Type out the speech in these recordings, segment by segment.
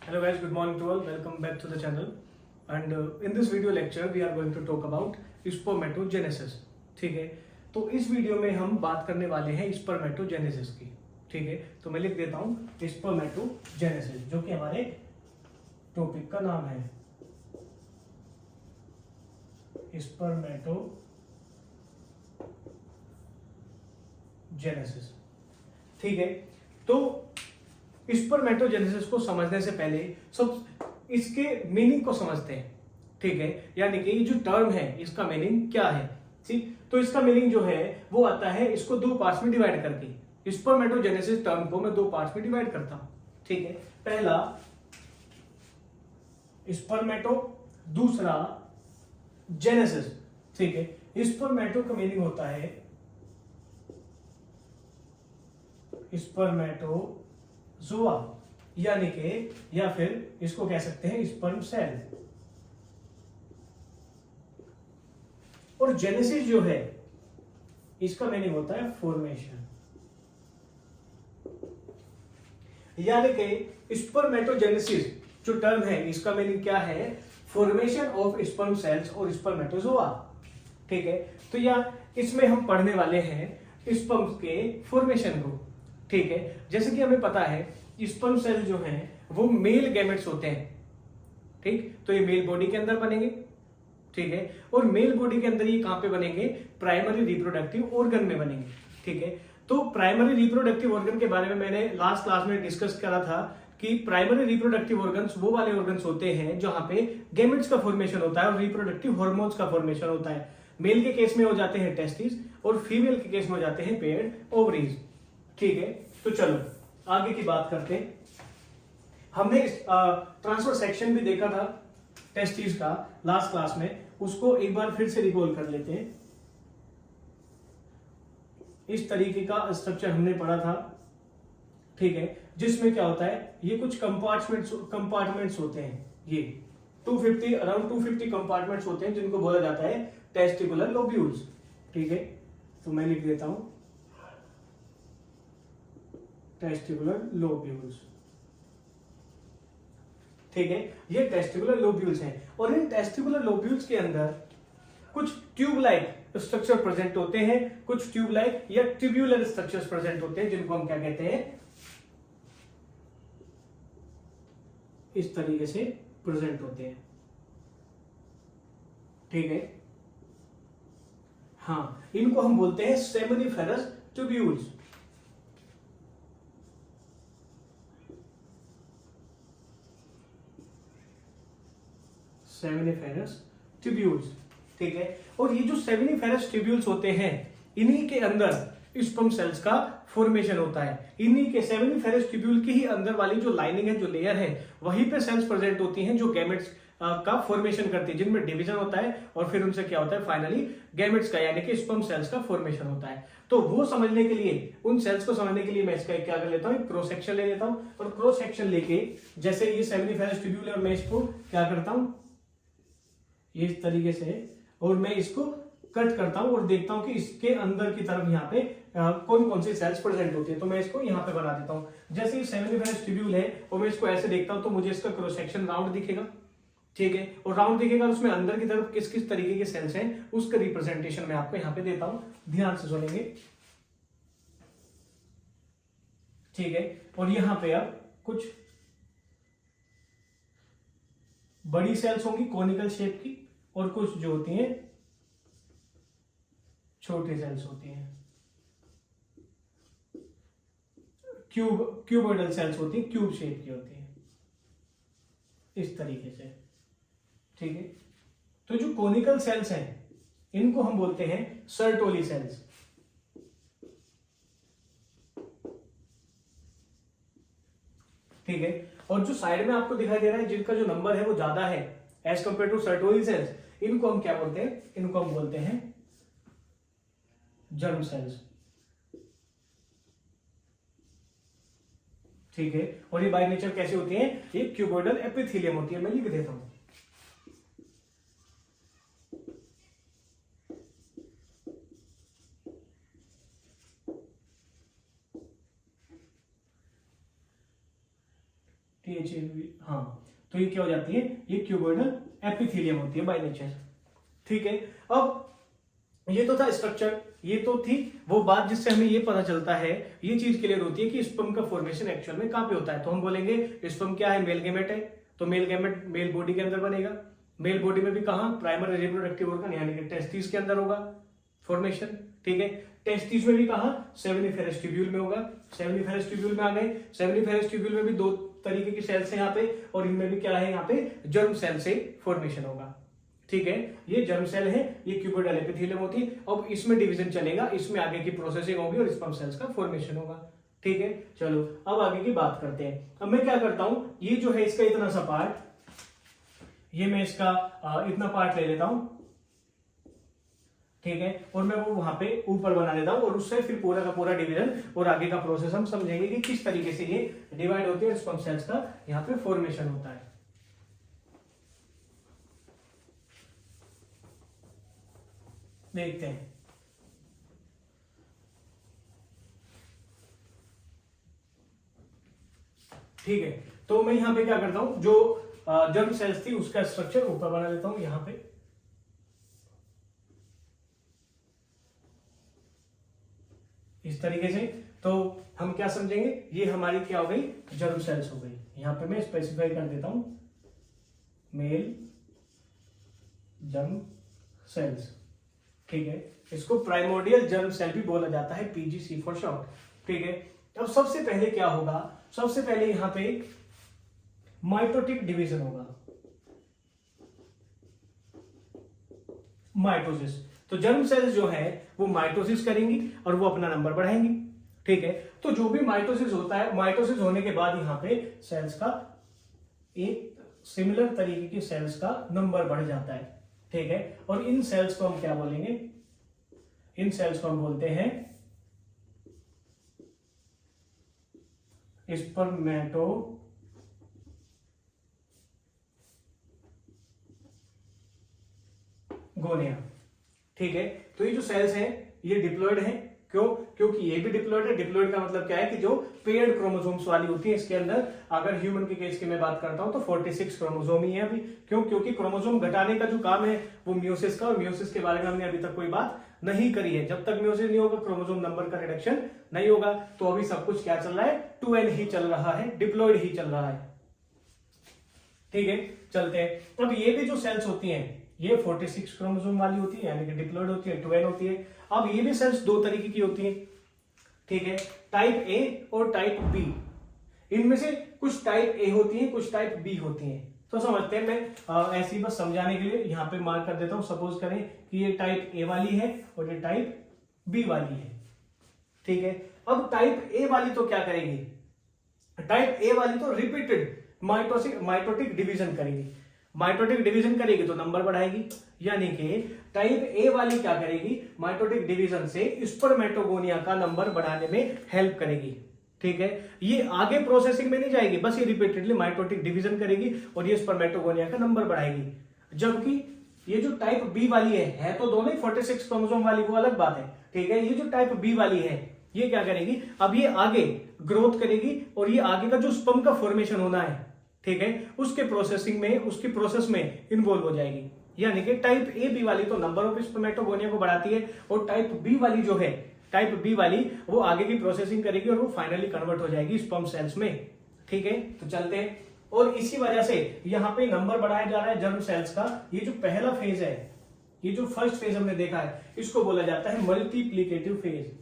Hello guys, good morning to all. Welcome back to the channel. And in this video lecture we are going to talk about spermatogenesis. ठीक है, तो इस video में हम बात करने वाले हैं स्पर्मेटोजेनेसिस की. ठीक है, तो मैं लिख देता हूं स्पर्मेटोजेनेसिस, जो कि हमारे टॉपिक का नाम है. स्पर्मेटोजेनेसिस. ठीक है, तो स्पर्मेटोजेनेसिस को समझने से पहले सब इसके मीनिंग को समझते हैं. ठीक है, यानी कि ये जो टर्म है इसका मीनिंग क्या है. ठीक, तो इसका मीनिंग जो है वो आता है इसको दो पार्ट्स में डिवाइड करके. स्पर्मेटोजेनेसिस टर्म को मैं दो पार्ट्स में डिवाइड करता हूं. ठीक है, पहला स्पर्मेटो, दूसरा जेनेसिस. ठीक है, स्पर्मेटो का मीनिंग होता है स्पर्मेटोजोआ, यानी कि या फिर इसको कह सकते हैं स्पर्म सेल. और जेनेसिस जो है इसका मीनिंग होता है फॉर्मेशन, यानी कि स्पर्मेटोजेनेसिस जो टर्म है इसका मीनिंग क्या है, फॉर्मेशन ऑफ स्पर्म सेल्स और स्पर्मेटोजोआ. ठीक है, तो या इसमें हम पढ़ने वाले हैं स्पर्म के फॉर्मेशन को. ठीक है, जैसे कि हमें पता है स्पर्म सेल जो हैं वो मेल गैमेट्स होते हैं. ठीक, तो ये मेल बॉडी के अंदर बनेंगे. ठीक है, और मेल बॉडी के अंदर ये कहां पे बनेंगे, प्राइमरी रिप्रोडक्टिव ऑर्गन में बनेंगे. ठीक है, तो प्राइमरी रिप्रोडक्टिव ऑर्गन के बारे में मैंने लास्ट क्लास में डिस्कस करा था कि प्राइमरी रिप्रोडक्टिव ऑर्गन्स वो वाले ऑर्गन्स होते हैं जहां पे गैमेट्स का फॉर्मेशन होता है और रिप्रोडक्टिव हार्मोन्स का फॉर्मेशन होता है. मेल के केस में हो जाते हैं टेस्टिस और फीमेल के केस में हो जाते हैं पेयर ओवरीज. ठीक है, तो चलो आगे की बात करते हैं. हमने ट्रांसफर सेक्शन भी देखा था टेस्टिस का लास्ट क्लास में, उसको एक बार फिर से रिकॉल कर लेते हैं. इस तरीके का स्ट्रक्चर हमने पढ़ा था. ठीक है, जिसमें क्या होता है, ये कुछ कंपार्टमेंट्स होते हैं. ये 250 अराउंड 250 कंपार्टमेंट्स होते हैं जिनको बोला जाता है टेस्टिकुलर लोब्यूल्स. ठीक है, तो मैं लिख देता हूं टेस्टिकुलर लोब्यूल्स. ठीक है, ये टेस्टिकुलर लोब्यूल्स हैं और इन टेस्टिकुलर लोब्यूल्स के अंदर कुछ ट्यूब लाइक स्ट्रक्चर प्रेजेंट होते हैं, कुछ ट्यूब लाइक या ट्यूब्यूलर स्ट्रक्चर्स प्रेजेंट होते हैं जिनको हम क्या कहते हैं, इस तरीके से प्रेजेंट होते हैं. ठीक है, हाँ, इनको हम बोलते हैं सेमिनिफेरस ट्यूब्यूल्स. Seminiferous tubules. ठीक है, और ये जो सेमिनिफेरस ट्यूब्यूल्स होते हैं इन्हीं के अंदर स्पर्म सेल्स का फॉर्मेशन होता है. इन्हीं के सेमिनिफेरस ट्यूब्यूल के ही अंदर वाली जो लाइनिंग है, जो लेयर है, वहीं पे सेल्स प्रेजेंट होती हैं जो गैमेट्स का फॉर्मेशन करती है, जिनमें डिवीजन होता है और फिर उनसे क्या होता है, फाइनली गैमेट्स का यानी कि स्पर्म सेल्स का फॉर्मेशन होता है. तो वो समझने के लिए, उन सेल्स को समझने के लिए मैं इसका क्या कर लेता हूं, क्रॉस सेक्शन ले लेता हूं. और क्रॉस सेक्शन लेके जैसे ये सेमिनिफेरस ट्यूब्यूल है और मैं इसको क्या करता हूं, इस तरीके से, और मैं इसको कट करता हूं और देखता हूं कि इसके अंदर की तरफ यहाँ पे कौन कौन सी सेल्स प्रेजेंट होती है. तो मैं इसको यहाँ पे बना देता हूं. जैसे ये सेमिनिफेरस ट्यूब्यूल है और मैं इसको ऐसे देखता हूं तो मुझे इसका क्रॉस सेक्शन राउंड दिखेगा. ठीक है, और राउंड दिखेगा, उसमें अंदर की तरफ किस किस तरीके के सेल्स हैं उसका रिप्रेजेंटेशन मैं आपको यहाँ पे देता हूं. ध्यान से सुनेंगे. ठीक है, और यहां पे अब कुछ बड़ी सेल्स होंगी कोनिकल शेप की और कुछ जो होती हैं छोटी सेल्स होती हैं, क्यूबोइडल सेल्स होती हैं, क्यूब शेप की होती हैं, इस तरीके से. ठीक है, तो जो कोनिकल सेल्स हैं इनको हम बोलते हैं सर्टोली सेल्स. ठीक है, और जो साइड में आपको दिखाई दे रहा है जिनका जो नंबर है वो ज्यादा है as compare to Sertoli cells, इनको हम क्या बोलते हैं, इनको हम बोलते हैं जर्म सेल्स. ठीक है, और ये बाय नेचर कैसे होती हैं, ये क्यूबोइडल एपिथेलियम होती है. मैं लिख देता हूं. हाँ, तो ये क्या हो जाती है, ये क्यूबोइडल एपिथेलियम होती है बाय नेचर। ठीक है, अब ये तो था स्ट्रक्चर, ये तो थी वो बात जिससे हमें ये पता चलता है, ये चीज क्लियर होती है कि स्पर्म का फॉर्मेशन एक्चुअल में कहां पे होता है। तो हम बोलेंगे स्पर्म क्या है, मेल गैमेट है, तो मेल गैमेट मेल बॉडी के अंदर बनेगा। मेल बॉडी में भी कहां, प्राइमरी रिप्रोडक्टिव ऑर्गन यानी कि टेस्टिस के अंदर होगा फॉर्मेशन। ठीक है, टेस्टिस में भी कहां, सेमिनिफेरस ट्यूब्यूल में होगा। सेमिनिफेरस ट्यूब्यूल में आ गए, सेमिनिफेरस ट्यूब्यूल में भी दो तरीके की सेल्स है यहाँ पे, और इनमें भी क्या है, यहाँ पे जर्म सेल से फॉर्मेशन होगा। ठीक है, ये जर्म सेल है, ये क्यूबोइडल एपिथेलियम होती है। अब इसमें डिवीजन चलेगा, इसमें आगे की प्रोसेसिंग होगी और स्पर्म सेल्स का फॉर्मेशन होगा। ठीक है, चलो अब आगे की बात करते हैं। अब मैं क्या करता हूं, ये जो है इसका इतना सा पार्ट, ये मैं इसका इतना पार्ट ले लेता हूं। ठीक है, और मैं वो वहां पे ऊपर बना लेता हूं, और उससे फिर पूरा का पूरा डिवीजन और आगे का प्रोसेस हम समझेंगे कि किस तरीके से ये डिवाइड होती है, स्पर्म सेल्स का यहाँ पे फॉर्मेशन होता है। देखते हैं। ठीक है, तो मैं यहां पे क्या करता हूं, जो जर्म सेल्स थी उसका स्ट्रक्चर ऊपर बना लेता हूं यहां पे। इस तरीके से तो हम क्या समझेंगे, ये हमारी क्या हो गई, जर्म सेल्स हो गई। यहां पे मैं स्पेसिफाई कर देता हूं मेल जर्म सेल्स। ठीक है, इसको प्राइमोर्डियल जर्म सेल भी बोला जाता है, पीजीसी फॉर शॉर्ट। ठीक है, अब सबसे पहले क्या होगा, सबसे पहले यहां पे माइटोटिक डिवीजन होगा, माइटोसिस। तो जर्म सेल्स जो है वो माइटोसिस करेंगी और वो अपना नंबर बढ़ाएंगी। ठीक है, तो जो भी माइटोसिस होता है, माइटोसिस होने के बाद यहां पे सेल्स का एक सिमिलर तरीके की सेल्स का नंबर बढ़ जाता है। ठीक है, और इन सेल्स को हम क्या बोलेंगे, इन सेल्स को हम बोलते हैं स्पर्मेटोगोनिया। ठीक है, तो ये जो सेल्स हैं ये डिप्लॉयड हैं, क्यों, क्योंकि ये भी डिप्लॉयड है। डिप्लॉयड का मतलब क्या है कि जो पेयर्ड क्रोमोसोम्स वाली होती है, इसके अंदर अगर ह्यूमन के केस की मैं बात करता हूं तो 46 क्रोमोसोम ही है अभी। क्यों, क्योंकि क्रोमोसोम घटाने का जो काम है वो म्यूसिस का, और म्यूसिस के बारे में हमने अभी तक कोई बात नहीं करी है। जब तक म्यूसिस नहीं होगा, क्रोमोसोम नंबर का रिडक्शन नहीं होगा। तो अभी सब कुछ क्या चल रहा है, 2n ही चल रहा है, डिप्लॉयड ही चल रहा है। ठीक है, चलते हैं। अब ये भी जो सेल्स होती हैं ये 46 क्रोमोसोम वाली होती है, यानी कि डिप्लॉयड होती है, 2n होती है। अब ये भी सेल्स दो तरीके की होती हैं। ठीक है, टाइप ए और टाइप बी। इनमें से कुछ टाइप ए होती है, कुछ टाइप बी होती हैं। तो समझते हैं, मैं ऐसे ही बस समझाने के लिए यहां पे मार्क कर देता हूं। सपोज करें कि ये टाइप ए वाली है और ये टाइप बी वाली है। ठीक है, अब टाइप ए वाली तो क्या करेगी, टाइप ए वाली तो रिपीटेड माइटोटिक डिवीजन करेगी। माइटोटिक डिवीजन करेगी तो नंबर बढ़ाएगी, यानी कि टाइप ए वाली क्या करेगी, माइटोटिक डिवीजन से स्पर्मेटोगोनिया का नंबर बढ़ाने में हेल्प करेगी। ठीक है, ये आगे प्रोसेसिंग में नहीं जाएगी, बस ये रिपीटेडली माइटोटिक डिवीजन करेगी और ये स्पर्मेटोगोनिया का नंबर बढ़ाएगी। जबकि ये जो टाइप बी वाली है तो दोनों ही 46 क्रोमोसोम वाली, वो अलग बात है। ठीक है, ये जो टाइप बी वाली है ये क्या करेगी, अब ये आगे ग्रोथ करेगी और ये आगे का जो स्पर्म का फॉर्मेशन होना है, ठीक है, उसके प्रोसेसिंग में, उसकी प्रोसेस में इन्वॉल्व हो जाएगी। यानी कि टाइप ए बी वाली तो नंबर ऑफ स्पर्मेटोगोनिया को बढ़ाती है, और टाइप बी वाली जो है, टाइप बी वाली वो आगे की प्रोसेसिंग करेगी और वो फाइनली कन्वर्ट हो जाएगी स्पर्म सेल्स में। ठीक है, तो चलते हैं। और इसी वजह से यहां पे नंबर बढ़ाया जा रहा है जर्म सेल्स का। ये जो पहला फेज है, ये जो फर्स्ट फेज हमने देखा है, इसको बोला जाता है मल्टीप्लीकेटिव फेज।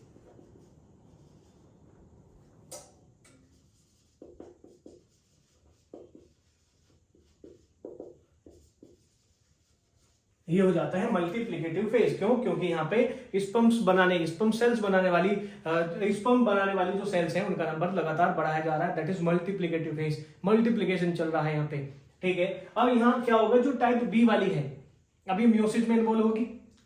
ये हो जाता है मल्टीप्लिकेटिव फेज। क्यों, क्योंकि यहाँ पे स्पर्म सेल्स बनाने वाली स्पर्म बनाने वाली जो सेल्स हैं उनका नंबर लगातार बढ़ाया जा रहा है, that is multiplicative phase. Multiplication चल रहा है यहाँ पे। ठीक है, अब यहाँ क्या होगा, जो टाइप बी वाली है अभी म्यूसिस में इन्वॉल्व होगी।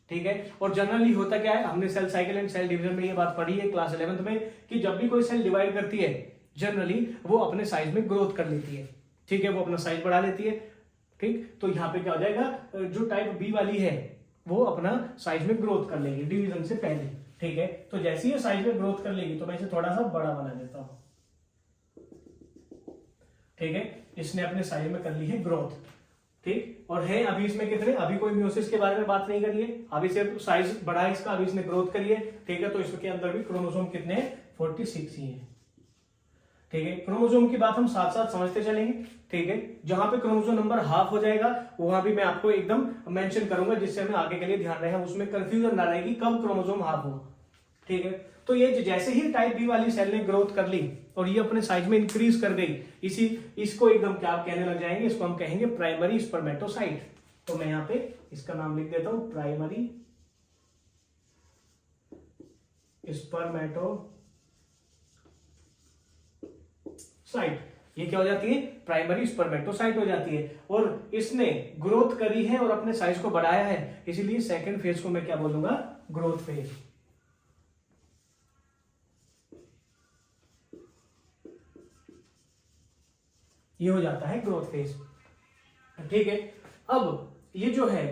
ठीक है, और जनरली होता क्या है, हमने cell cycle and cell division में ये बात पढ़ी है क्लास 11th में, कि जब भी कोई सेल डिवाइड करती है जनरली वो अपने साइज में ग्रोथ कर लेती है। ठीक है, वो अपना साइज बढ़ा लेती है। ठीक, तो यहाँ पे क्या हो जाएगा, जो टाइप बी वाली है वो अपना साइज में ग्रोथ कर लेगी डिवीजन से पहले। ठीक है, तो जैसे ही साइज में ग्रोथ कर लेगी तो मैं इसे थोड़ा सा बड़ा बना देता हूं। ठीक है, इसने अपने साइज में कर ली है ग्रोथ, ठीक। और है अभी इसमें कितने, अभी कोई म्यूसिस के बारे में बात नहीं करी है, अभी सिर्फ साइज बढ़ा है इसका, अभी इसने ग्रोथ करी है, ठीक है। तो इसके अंदर भी क्रोमोसोम कितने हैं, 46 ही है, ठीक है। क्रोमोसोम की बात हम साथ साथ समझते चलेंगे, ठीक है। जहां पे क्रोमोसोम नंबर हाफ हो जाएगा वहां भी मैं आपको एकदम मेंशन करूंगा, जिससे हमें आगे के लिए ध्यान रहे, उसमें कंफ्यूजन ना रहे कि कब क्रोमोसोम हाफ हो, ठीक है। तो ये जैसे ही टाइप बी वाली सेल ने ग्रोथ कर ली और ये अपने साइज में इंक्रीज कर गई, इसको एकदम क्या कहने लग जाएंगे, इसको हम कहेंगे प्राइमरी स्पर्मेटोसाइट। तो मैं यहां पे इसका नाम लिख देता हूं, प्राइमरी स्पर्मेटोसाइट। ये क्या हो जाती है, प्राइमरी स्पर्मेटोसाइट हो जाती है। और इसने ग्रोथ करी है और अपने साइज को बढ़ाया है, इसीलिए सेकेंड फेज को मैं क्या बोलूंगा, ग्रोथ फेज। ये हो जाता है ग्रोथ फेज, ठीक है। अब ये जो है,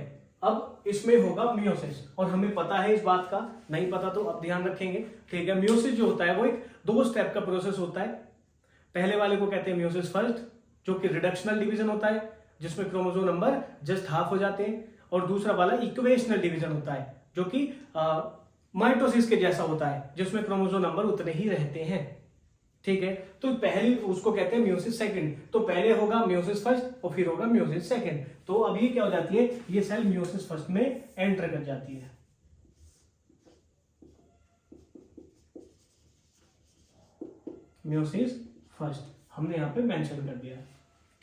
अब इसमें होगा मियोसिस, और हमें पता है इस बात का, नहीं पता तो अब ध्यान रखेंगे, ठीक है। मियोसिस जो होता है वो एक 2 स्टेप का प्रोसेस होता है। पहले वाले को कहते हैं मियोसिस फर्स्ट, जो कि रिडक्शनल डिवीजन होता है, जिसमें क्रोमोसोम नंबर जस्ट हाफ हो जाते हैं। और दूसरा वाला इक्वेशनल डिवीजन होता है, जो कि माइटोसिस के जैसा होता है, जिसमें क्रोमोसोम नंबर उतने ही रहते हैं, ठीक है। तो पहले उसको कहते हैं मियोसिस सेकंड। तो पहले होगा मियोसिस फर्स्ट और फिर होगा मियोसिस सेकंड। तो अब ये क्या हो जाती है, ये सेल मियोसिस फर्स्ट में एंटर कर जाती है, मियोसिस फर्स्ट हमने यहां पे मेंशन कर दिया,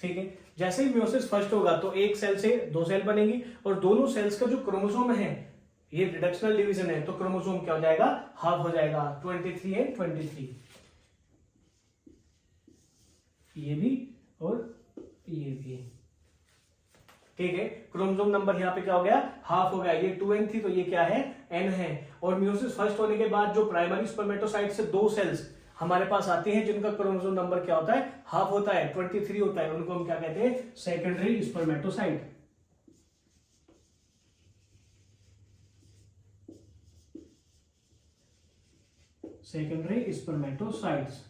ठीक है। जैसे ही मियोसिस फर्स्ट होगा तो एक सेल से 2 सेल बनेगी, और दोनों सेल्स का जो क्रोमोसोम है, ये रिडक्शनल डिवीजन है, तो क्रोमोसोम क्या हो जाएगा, हाफ हो जाएगा, 23 एंड 23, ये भी और ये भी, ठीक है। क्रोमोसोम नंबर यहाँ पे क्या हो गया, हाफ हो गया, ये 2 and 3, तो ये क्या है, n है। और मियोसिस फर्स्ट होने के बाद जो प्राइमरी स्पर्मेटोसाइट से 2 सेल्स हमारे पास आती हैं, जिनका क्रोमोसोम नंबर क्या होता है, हाफ होता है, 23 होता है, उनको हम क्या कहते हैं, सेकेंडरी स्पर्मेटोसाइट। सेकेंडरी स्पर्मेटोसाइट्स,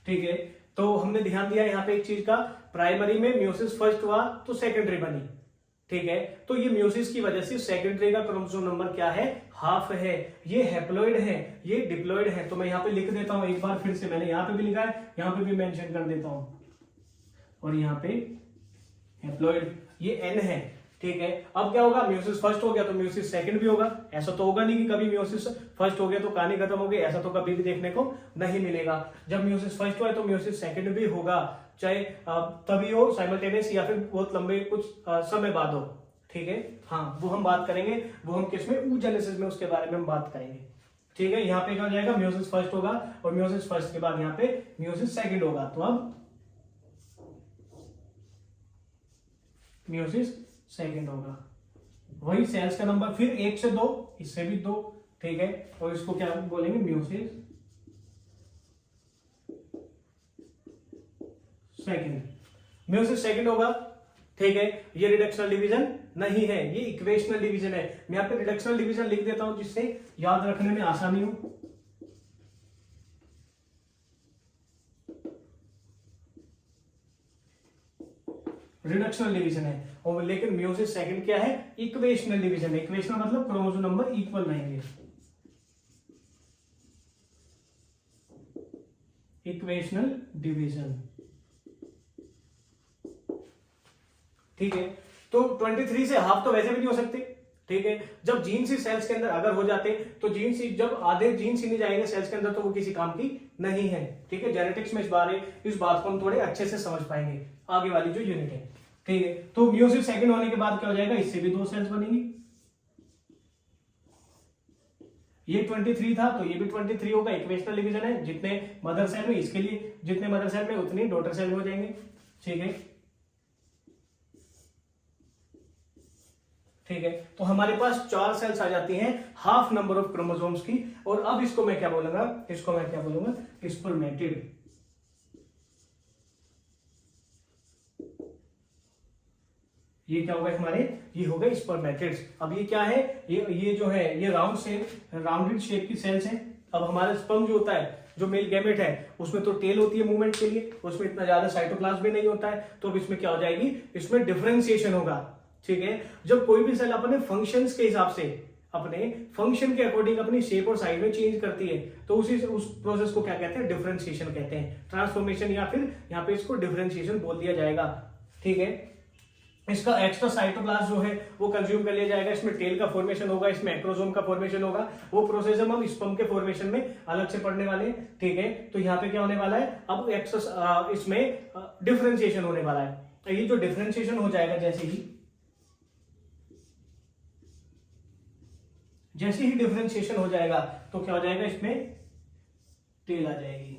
ठीक है। तो हमने ध्यान दिया यहाँ पे एक चीज का, प्राइमरी में मियोसिस फर्स्ट हुआ तो सेकेंडरी बनी, ठीक है। तो ये मियोसिस की वजह से सेकेंडरी का क्रोमोसोम नंबर क्या है, हाफ है। ये हैप्लॉइड है, ये डिप्लॉइड है। तो मैं यहाँ पे लिख देता हूं एक बार फिर से, मैंने यहाँ पे भी लिखा है, यहाँ पे भी मेंशन कर देता हूं, और यहाँ पे हैप्लॉइड, ये n है, ठीक है। अब क्या होगा, मियोसिस फर्स्ट हो गया तो मियोसिस सेकंड भी होगा। ऐसा तो होगा नहीं कि कभी मियोसिस फर्स्ट हो गया तो कहानी खत्म हो गई, ऐसा तो कभी भी देखने को नहीं मिलेगा। जब मियोसिस फर्स्ट हुआ है तो मियोसिस सेकंड भी होगा, चाहे तभी हो साइमल्टेनियस या फिर बहुत लंबे कुछ समय बाद हो, ठीक है। हाँ, वो हम बात करेंगे, वो हम किसमें, oogenesis में, उसके बारे में हम बात करेंगे, ठीक है। यहाँ पे क्या हो जाएगा, मियोसिस फर्स्ट होगा, और मियोसिस फर्स्ट के बाद यहाँ पे मियोसिस सेकंड होगा। तो अब मियोसिस सेकंड होगा, वही सेल्स का नंबर फिर 1 से 2, इससे भी 2, ठीक है। और इसको क्या बोलेंगे, मियोसिस सेकंड। मियोसिस सेकंड होगा, ठीक है। ये रिडक्शनल डिवीजन नहीं है, ये इक्वेशनल डिवीजन है। मैं यहाँ पे रिडक्शनल डिवीजन लिख देता हूं, जिससे याद रखने में आसानी हो। रिडक्शनल डिवीजन है, और लेकिन मियोसिस सेकंड क्या है, इक्वेशनल डिवीजन है। इक्वेशनल मतलब क्रोमोसोम नंबर इक्वल रहेंगे, इक्वेशनल डिवीजन, ठीक है। तो 23 से हाफ तो वैसे भी नहीं हो सकते, ठीक है। जब जीन्स ही सेल्स के अंदर अगर हो जाते तो जीन्स ही, जब आधे जीन्स ही नहीं जाएंगे सेल्स के अंदर तो वो किसी काम की नहीं है, ठीक है। जेनेटिक्स में इस बात को हम थोड़े अच्छे से समझ पाएंगे आगे वाली जो यूनिट है, ठीक है। तो मियोसिस सेकंड होने के बाद क्या हो जाएगा, इससे भी 2 सेल्स बनेंगी। ये 23 था तो ये भी 23 होगा, इक्वेशनल डिवीजन है। जितने मदर सेल में, इसके लिए जितने मदर सेल में उतनी डॉटर सेल हो जाएंगे, ठीक है, ठीक है। तो हमारे पास 4 सेल्स आ जाती हैं, हाफ नंबर ऑफ क्रोमोसोम्स की। और अब इसको मैं क्या बोलूंगा, इसको मैं क्या बोलूंगा, स्पर्मेटिड। ये क्या होगा हमारे, ये हो गए स्पर्मेटिड्स। अब ये क्या है, ये जो है, ये राउंडेड शेप की सेल्स हैं। अब हमारा स्पर्म जो होता है, जो मेल गैमेट है उसमें तो टेल होती है मूवमेंट के लिए, उसमें इतना ज्यादा साइटोप्लाज्म भी नहीं होता है, तो अब इसमें क्या हो जाएगी, इसमें डिफरेंशिएशन होगा। ठीक है, जब कोई भी सेल अपने फंक्शंस के हिसाब से, अपने फंक्शन के अकॉर्डिंग अपनी शेप और साइज में चेंज करती है, तो उस प्रोसेस को क्या कहते हैं, डिफरेंशिएशन कहते हैं, ट्रांसफॉर्मेशन, या फिर यहाँ पे इसको डिफरेंशिएशन बोल दिया जाएगा। ठीक है, इसका एक्स्ट्रा साइटोप्लाज्म जो है वो कंज्यूम कर लिया जाएगा, इसमें टेल का फॉर्मेशन होगा, इसमें एक्रोसोम का फॉर्मेशन होगा, वो प्रोसेस हम स्पर्म के फॉर्मेशन में अलग से पढ़ने वाले हैं। ठीक है, तो यहाँ पे क्या होने वाला है, अब एक्स्ट्रा इसमें डिफरेंशिएशन होने वाला है। तो ये जो डिफरेंशिएशन हो जाएगा, जैसे ही डिफरेंशिएशन हो जाएगा तो क्या हो जाएगा, इसमें टेल आ जाएगी।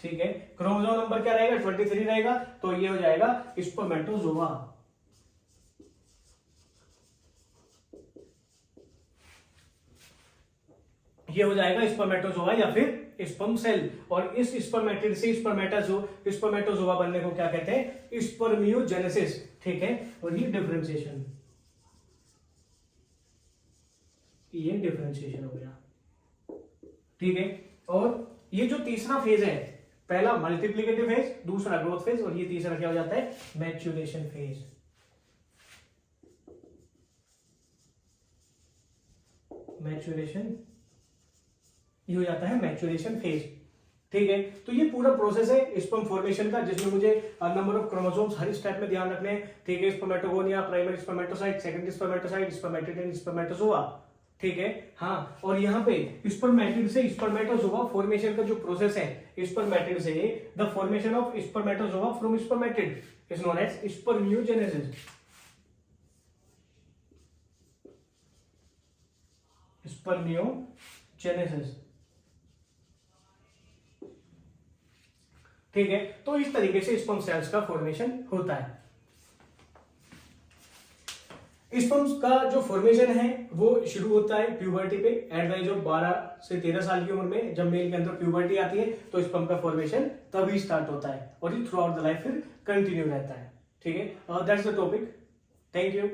ठीक है, क्रोमोसोम नंबर क्या रहेगा, 23 रहेगा, तो ये हो जाएगा स्पर्मेटोजोआ। ये हो जाएगा स्पर्मेटोजोआ या फिर स्पर्म सेल। और इस स्पर्मेटिड से स्पर्मेटोजोआ बनने को क्या कहते हैं, स्पर्मियोजेनेसिस। ठीक है, और ये डिफरेंशिएशन, ये डिफरेंशिएशन हो गया। ठीक है, और ये जो तीसरा फेज है, पहला मल्टीप्लिकेटिव फेज, दूसरा ग्रोथ फेज, और ये तीसरा क्या हो जाता है, मैच्योरेशन फेज। मैच्योरेशन, ये हो जाता है मैच्योरेशन फेज। ठीक है, तो ये पूरा प्रोसेस है स्पर्म फॉर्मेशन का, जिसमें मुझे number of chromosomes her step में ध्यान रखने हैं। ठीक है, spermatogonia, primary spermatocyte, secondary spermatocyte, spermatid and spermatozoa. ठीक है, हाँ, और यहाँ पे स्पर्मेटिड से स्पर्मेटोजोआ फॉर्मेशन का जो प्रोसेस है, स्पर्मेटिड से the formation of spermatozoa from spermatid is known as spermiogenesis. Spermiogenesis. ठीक है, तो इस तरीके से स्पर्म सेल्स का फॉर्मेशन होता है। स्पर्म्स का जो फॉर्मेशन है वो शुरू होता है प्यूबर्टी पे, एट द एज ऑफ 12 से 13 साल की उम्र में, जब मेल के अंदर प्यूबर्टी आती है तो स्पर्म का फॉर्मेशन तभी स्टार्ट होता है, और ये थ्रू आउट द लाइफ फिर कंटिन्यू रहता है। ठीक है, that's the topic. Thank you.